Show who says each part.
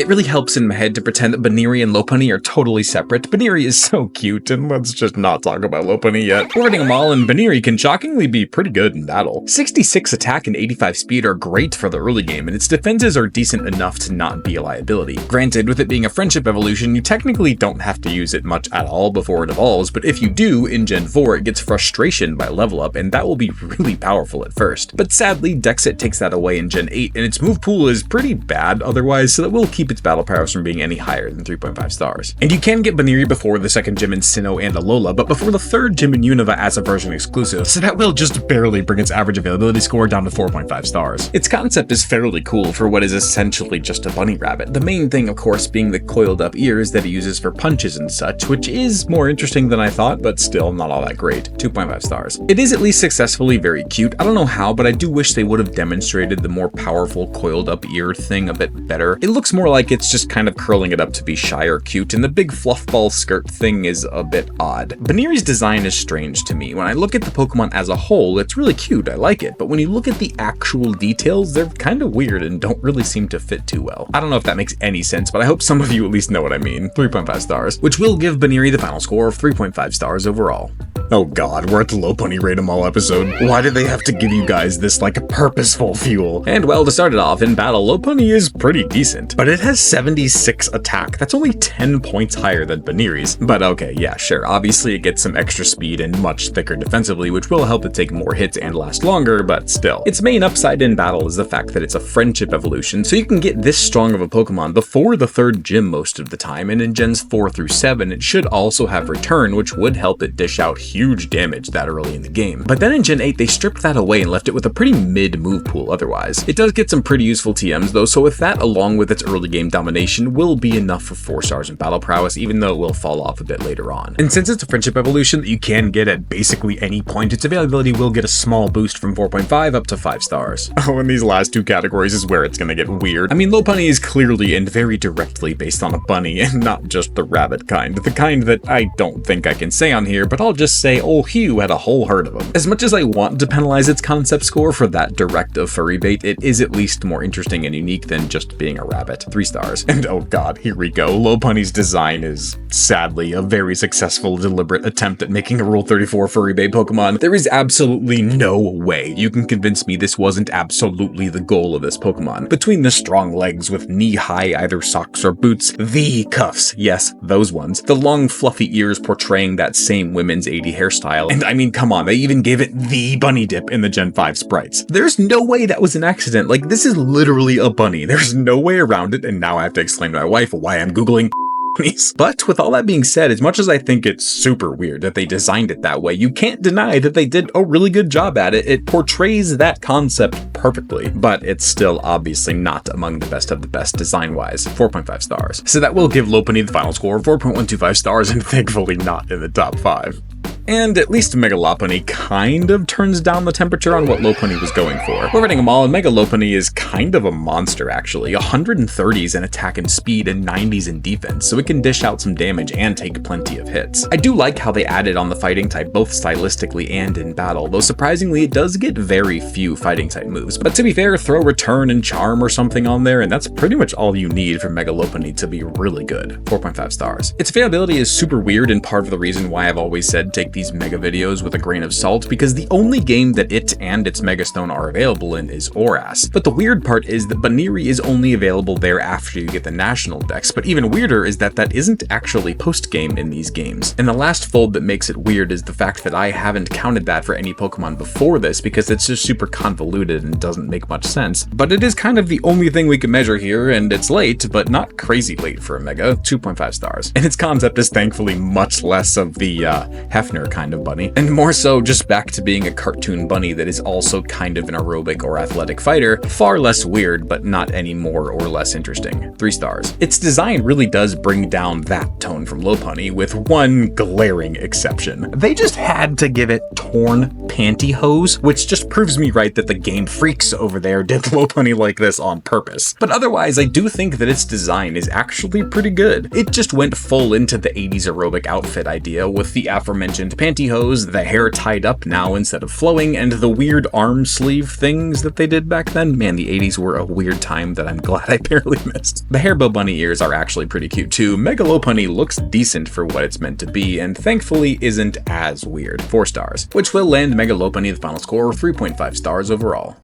Speaker 1: It really helps in my head to pretend that Buneary and Lopunny are totally separate. Buneary is so cute, and let's just not talk about Lopunny yet. We're hitting them all, and Buneary can shockingly be pretty good in battle. 66 attack and 85 speed are great for the early game, and its defenses are decent enough to not be a liability. Granted, with it being a friendship evolution, you technically don't have to use it much at all before it evolves, but if you do, in Gen 4, it gets frustration by level up, and that will be really powerful at first. But sadly, Dexit takes that away in Gen 8, and its move pool is pretty bad otherwise, so that will keep its battle powers from being any higher than 3.5 stars. And you can get Buneary before the second gym in Sinnoh and Alola, but before the third gym in Unova as a version exclusive, so that will just barely bring its average availability score down to 4.5 stars. Its concept is fairly cool for what is essentially just a bunny rabbit. The main thing, of course, being the coiled up ears that it uses for punches and such, which is more interesting than I thought, but still not all that great. 2.5 stars. It is at least successfully very cute. I don't know how, but I do wish they would have demonstrated the more powerful coiled up ear thing a bit better. It looks more like it's just kind of curling it up to be shy or cute, and the big fluff ball skirt thing is a bit odd. Buneary's design is strange to me. When I look at the Pokemon as a whole, it's really cute, I like it, but when you look at the actual details, they're kind of weird and don't really seem to fit too well. I don't know if that makes any sense, but I hope some of you at least know what I mean. 3.5 stars, which will give Buneary the final score of 3.5 stars overall. Oh god, we're at the Lopunny Rate 'em All episode. Why did they have to give you guys this, like, purposeful fuel? And well, to start it off, in battle, Lopunny is pretty decent, but it has 76 attack. That's only 10 points higher than Buneary's. But okay, yeah, sure, obviously it gets some extra speed and much thicker defensively, which will help it take more hits and last longer, but still. Its main upside in battle is the fact that it's a friendship evolution, so you can get this strong of a Pokemon before the third gym most of the time, and in Gens 4 through 7, it should also have Return, which would help it dish out huge damage that early in the game. But then in Gen 8, they stripped that away and left it with a pretty mid move pool otherwise. It does get some pretty useful TMs though, so with that along with its early game domination will be enough for 4 stars in battle prowess, even though it will fall off a bit later on. And since it's a friendship evolution that you can get at basically any point, its availability will get a small boost from 4.5 up to 5 stars. Oh, and these last two categories is where it's gonna get weird. I mean, Lopunny is clearly and very directly based on a bunny, and not just the rabbit kind. The kind that I don't think I can say on here, but I'll just say, oh, Hugh had a whole herd of them. As much as I want to penalize its concept score for that direct of furry bait, it is at least more interesting and unique than just being a rabbit. 3 stars. And oh god, here we go. Lopunny's design is, sadly, a very successful, deliberate attempt at making a Rule 34 furry bait Pokemon. There is absolutely no way you can convince me this wasn't absolutely the goal of this Pokemon. Between the strong legs with knee-high either socks or boots, the cuffs, yes, those ones, the long fluffy ears portraying that same women's 80 hairstyle, and I mean, come on, they even gave it the bunny dip in the Gen 5 sprites. There's no way that was an accident. Like, this is literally a bunny. There's no way around it, and now I have to explain to my wife why I'm Googling bunnies. But with all that being said, as much as I think it's super weird that they designed it that way, you can't deny that they did a really good job at it. It portrays that concept perfectly, but it's still obviously not among the best of the best design-wise. 4.5 stars. So that will give Lopunny the final score of 4.125 stars, and thankfully not in the top 5. And at least Mega Lopunny kind of turns down the temperature on what Lopunny was going for. We're rating them all, and Mega Lopunny is kind of a monster actually. 130s in attack and speed and 90s in defense, so it can dish out some damage and take plenty of hits. I do like how they added on the fighting type both stylistically and in battle, though surprisingly it does get very few fighting type moves. But to be fair, throw Return and Charm or something on there, and that's pretty much all you need for Mega Lopunny to be really good. 4.5 stars. Its availability is super weird and part of the reason why I've always said take these Mega videos with a grain of salt, because the only game that it and its Mega Stone are available in is Oras. But the weird part is that Buneary is only available there after you get the National Dex, but even weirder is that that isn't actually post-game in these games. And the last fold that makes it weird is the fact that I haven't counted that for any Pokemon before this because it's just super convoluted and doesn't make much sense. But it is kind of the only thing we can measure here, and it's late, but not crazy late for a Mega. 2.5 stars. And its concept is thankfully much less of the Hefner kind of bunny, and more so just back to being a cartoon bunny that is also kind of an aerobic or athletic fighter. Far less weird, but not any more or less interesting. 3 stars. Its design really does bring down that tone from Lopunny, with one glaring exception. They just had to give it torn pantyhose, which just proves me right that the game freaks over there did Lopunny like this on purpose. But otherwise, I do think that its design is actually pretty good. It just went full into the 80s aerobic outfit idea with the aforementioned and pantyhose, the hair tied up now instead of flowing, and the weird arm sleeve things that they did back then. Man, the 80s were a weird time that I'm glad I barely missed. The hairbow bunny ears are actually pretty cute too. Mega Lopunny looks decent for what it's meant to be, and thankfully isn't as weird. 4 stars, which will land Mega Lopunny the final score 3.5 stars overall.